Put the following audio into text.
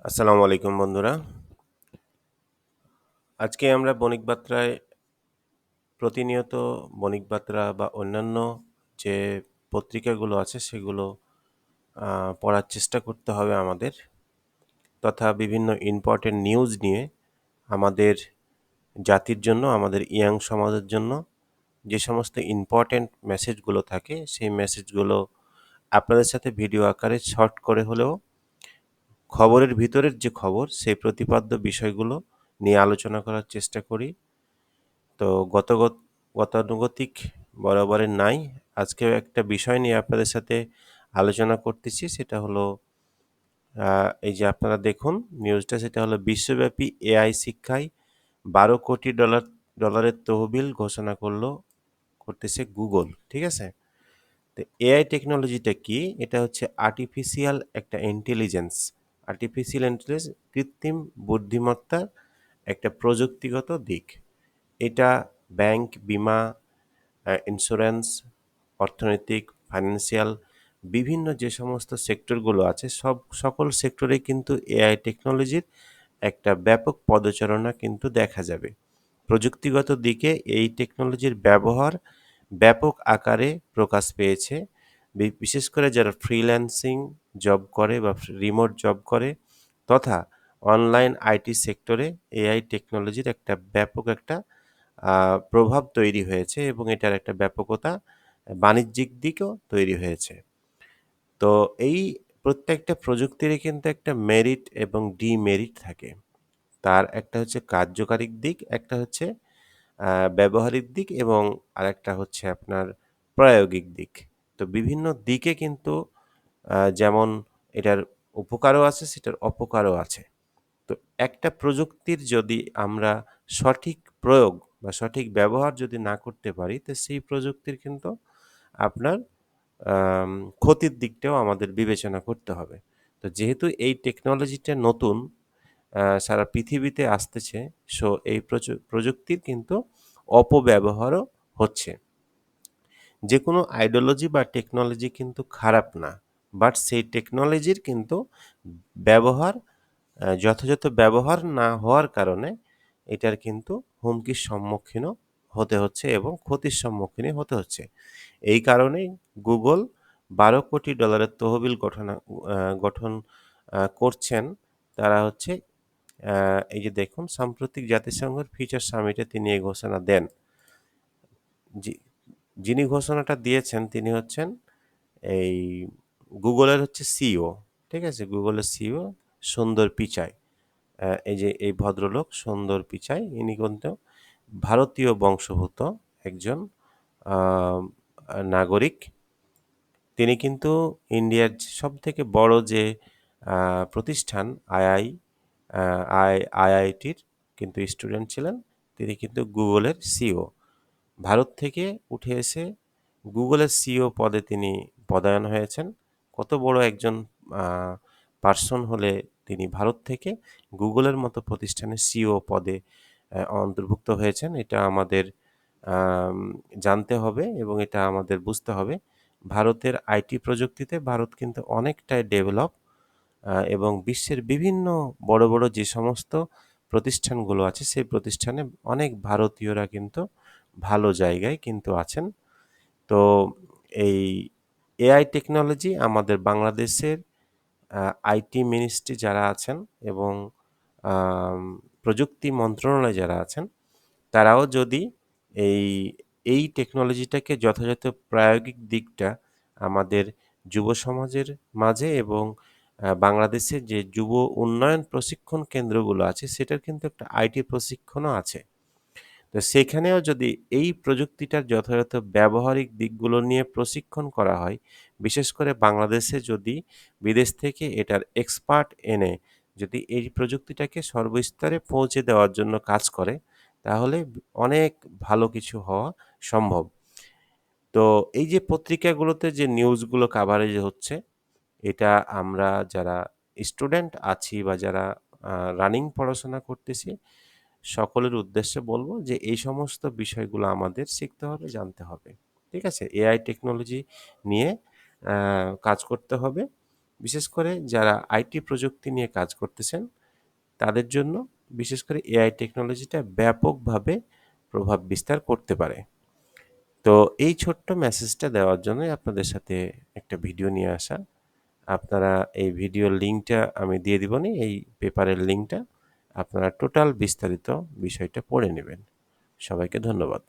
আসসালামু আলাইকুম বন্ধুরা। আজকে আমরা বণিক বার্তায় প্রতিনিয়ত বণিক বার্তা বা অন্যান্য যে পত্রিকাগুলো আছে সেগুলো পড়ার চেষ্টা করতে হবে আমাদের, তথা বিভিন্ন ইম্পর্টেন্ট নিউজ নিয়ে আমাদের জাতির জন্য, আমাদের ইয়াং সমাজের জন্য যে সমস্ত ইম্পর্টেন্ট মেসেজগুলো থাকে সেই মেসেজগুলো আপনাদের সাথে ভিডিও আকারে শর্ট করে হলেও খবরের ভিতরের যে খবর সেই প্রতিপাদ্য বিষয়গুলো নিয়ে আলোচনা করার চেষ্টা করি। তো গতানুগতিক বরাবরের নাই আজকেও একটা বিষয় নিয়ে আপনাদের সাথে আলোচনা করতেছি। সেটা হলো এই যে আপনারা দেখুন নিউজটা, সেটা হলো বিশ্বব্যাপী এআই শিক্ষায় 12 কোটি ডলারের তহবিল ঘোষণা করতেছে গুগল। ঠিক আছে? তো এআই টেকনোলজিটা কি? এটা হচ্ছে আর্টিফিশিয়াল ইন্টেলিজেন্স, কৃত্রিম বুদ্ধিমত্তার একটা প্রযুক্তিগত দিক। এটা ব্যাংক, বিমা, ইন্স্যুরেন্স, অর্থনৈতিক, ফাইন্যান্সিয়াল বিভিন্ন যে সমস্ত সেক্টরগুলো আছে সকল সেক্টরে কিন্তু এআই টেকনোলজির একটা ব্যাপক পদচারণা কিন্তু দেখা যাবে। প্রযুক্তিগত দিকে এই টেকনোলজির ব্যবহার ব্যাপক আকারে প্রকাশ পেয়েছে। বিশেষ করে যারা ফ্রিল্যান্সিং জব করে বা রিমোট জব করে তথা অনলাইন আইটি সেক্টরে এআই টেকনোলজির একটা ব্যাপক একটা প্রভাব তৈরি হয়েছে এবং এটার একটা ব্যাপকতা বাণিজ্যিক দিকেও তৈরি হয়েছে। তো এই প্রত্যেকটা প্রযুক্তিরই কিন্তু একটা মেরিট এবং ডিমেরিট থাকে। তার একটা হচ্ছে কার্যকারী দিক, একটা হচ্ছে ব্যবহারিক দিক এবং আরেকটা হচ্ছে আপনার প্রায়োগিক দিক। তো বিভিন্ন দিকে কিন্তু যেমন এটার উপকারও আছে, সেটার অপকারও আছে। তো একটা প্রযুক্তির যদি আমরা সঠিক প্রয়োগ বা সঠিক ব্যবহার যদি না করতে পারি, তো সেই প্রযুক্তির কিন্তু আপনার আম ক্ষতির দিকটাও আমাদের বিবেচনা করতে হবে। তো যেহেতু এই টেকনোলজিটা নতুন, সারা পৃথিবীতে আসতেছে, সো এই প্রযুক্তির কিন্তু অপব্যবহারও হচ্ছে। যেকোনো আইডিওলজি বা টেকনোলজি কিন্তু খারাপ না। বাট সেই টেকনোলজির কিন্তু ব্যবহার যথাযথ ব্যবহার না হওয়ার কারণে এটার কিন্তু হুমকির সম্মুখীনও হতে হচ্ছে এবং ক্ষতির সম্মুখীনই হতে হচ্ছে। এই কারণেই গুগল 12 কোটি ডলারের তহবিল গঠন করছেন। তারা হচ্ছে এই যে দেখুন সাম্প্রতিক জাতিসংঘের ফিউচার সামিটে তিনি এই ঘোষণা দেন। যি যিনি ঘোষণাটা দিয়েছেন তিনি হচ্ছেন এই গুগলের হচ্ছে সিইও। ঠিক আছে? গুগলের সিইও সুন্দর পিচাই। এই যে এই ভদ্রলোক সুন্দর পিচাই, ইনি কিন্তু ভারতীয় বংশোদ্ভূত একজন আ নাগরিক। তিনি কিন্তু ইন্ডিয়ার সবথেকে বড় যে আ প্রতিষ্ঠান আ আইআইটির কিন্তু স্টুডেন্ট ছিলেন। তিনি কিন্তু গুগলের সিইও। ভারত থেকে উঠে এসে গুগলের সিইও পদে তিনি পদায়ন হয়েছেন। কত বড় একজন আ পারসন হলে তিনি ভারত থেকে গুগলের মতো প্রতিষ্ঠানের সিইও পদে অন্তর্ভুক্ত হয়েছেন, এটা আমাদের আম জানতে হবে এবং এটা আমাদের বুঝতে হবে। ভারতের আইটি প্রযুক্তিতে ভারত কিন্তু অনেকটাই ডেভেলপ, এবং বিশ্বের বিভিন্ন বড়, বড় যে সমস্ত প্রতিষ্ঠানগুলো আছে সেই প্রতিষ্ঠানে অনেক ভারতীয়রা কিন্তু ভালো জায়গায় কিন্তু আছেন। তো এই এআই টেকনোলজি আমাদের বাংলাদেশের আইটি মিনিস্ট্রি যারা আছেন এবং আম প্রযুক্তি মন্ত্রণালয়ে যারা আছেন, তারাও যদি এই এই টেকনোলজিটাকে যথাযথ প্রায়োগিক দিকটা আমাদের যুব সমাজের মাঝে এবং বাংলাদেশের যে যুব উন্নয়ন প্রশিক্ষণ কেন্দ্রগুলো আছে সেটার কিন্তু একটা আইটি প্রশিক্ষণও আছে। তো সেখানেও যদি এই প্রযুক্তিটার যথাযথ ব্যবহারিক দিকগুলো নিয়ে প্রশিক্ষণ করা হয়, বিশেষ করে বাংলাদেশে যদি বিদেশ থেকে এটার এক্সপার্ট এনে যদি এই প্রযুক্তিটাকে সর্বস্তরে পৌঁছে দেওয়ার জন্য কাজ করে, তাহলে অনেক ভালো কিছু হওয়া সম্ভব। তো এই যে পত্রিকাগুলোতে যে নিউজগুলো কাভারেজ হচ্ছে, এটা আমরা যারা স্টুডেন্ট আছি বা যারা রানিং পড়াশোনা করতেছি সকলের উদ্দেশ্যে বলব যে এই সমস্ত বিষয়গুলো আমাদের শিখতে হবে, জানতে হবে। ঠিক আছে? এআই টেকনোলজি নিয়ে কাজ করতে হবে বিশেষ করে যারা আইটি প্রযুক্তি নিয়ে কাজ করতেছেন তাদের জন্য বিশেষ করে এআই টেকনোলজিটা ব্যাপকভাবে প্রভাব বিস্তার করতে পারে। তো এই ছোট্ট মেসেজটা দেওয়ার জন্যই আপনাদের সাথে একটা ভিডিও নিয়ে আসা। আপনারা এই ভিডিওর লিঙ্কটা আমি দিয়ে দিবনি, এই পেপারের লিঙ্কটা। আপনারা টোটাল বিস্তারিত বিষয়টা পড়ে নেবেন। সবাইকে ধন্যবাদ।